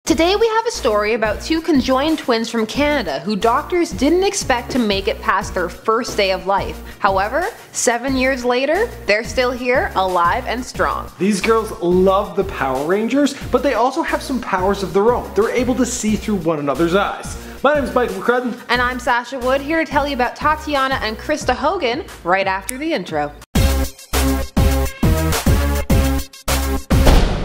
Today we have a story about two conjoined twins from Canada who doctors didn't expect to make it past their first day of life. However, 7 years later, they're still here, alive and strong. These girls love the Power Rangers, but they also have some powers of their own. They're able to see through one another's eyes. My name is Michael McCrudden. And I'm Sasha Wood, here to tell you about Tatiana and Krista Hogan right after the intro.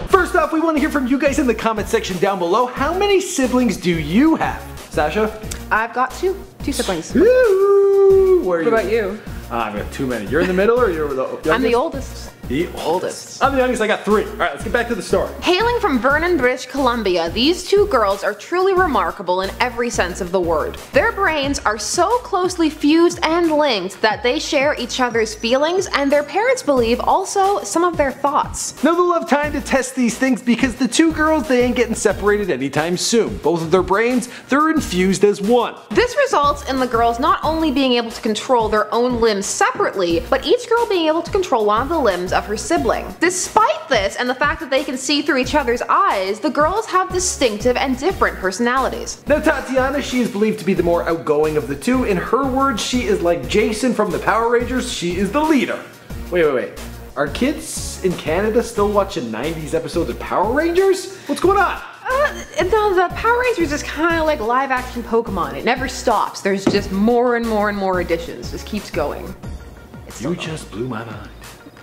First off, we want to hear from you guys in the comment section down below. How many siblings do you have? Sasha? I've got two siblings. Ooh, where are you? What about you? I've got too many. You're in the middle or you're the youngest? I'm the oldest. The oldest. I'm the youngest, I got 3. Alright, let's get back to the story. Hailing from Vernon, British Columbia, these two girls are truly remarkable in every sense of the word. Their brains are so closely fused and linked that they share each other's feelings, and their parents believe also some of their thoughts. Now they'll have time to test these things because the two girls, they ain't getting separated anytime soon. Both of their brains, they're infused as one. This results in the girls not only being able to control their own limbs separately, but each girl being able to control one of the limbs of her sibling. Despite this and the fact that they can see through each other's eyes, the girls have distinctive and different personalities. Now Tatiana, she is believed to be the more outgoing of the two. In her words, she is like Jason from the Power Rangers. She is the leader. Wait. Are kids in Canada still watching 90s episodes of Power Rangers? What's going on? No, the Power Rangers is kind of like live action Pokemon. It never stops. There's just more and more and more additions. Just keeps going. You just blew my mind.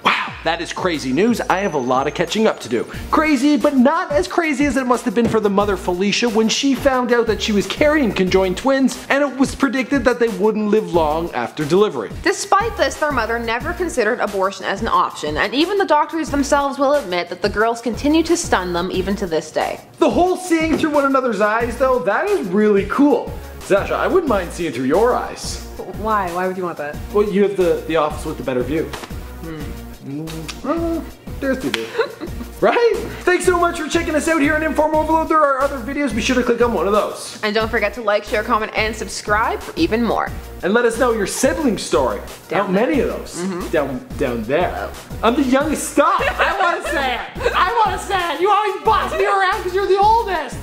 Wow, that is crazy news. I have a lot of catching up to do. Crazy, but not as crazy as it must have been for the mother Felicia when she found out that she was carrying conjoined twins and it was predicted that they wouldn't live long after delivery. Despite this, their mother never considered abortion as an option, and even the doctors themselves will admit that the girls continue to stun them even to this day. The whole seeing through one another's eyes though, that is really cool. Sasha, I wouldn't mind seeing through your eyes. Why? Why would you want that? Well, you have the office with the better view. There's the view. Right? Thanks so much for checking us out here on InformOverload. There are other videos. Be sure to click on one of those. And don't forget to like, share, comment, and subscribe for even more. And let us know your sibling story. How many of those? Down there. I'm the youngest. Stop! I want to say it. I want to say it. You always boss me around because you're the oldest.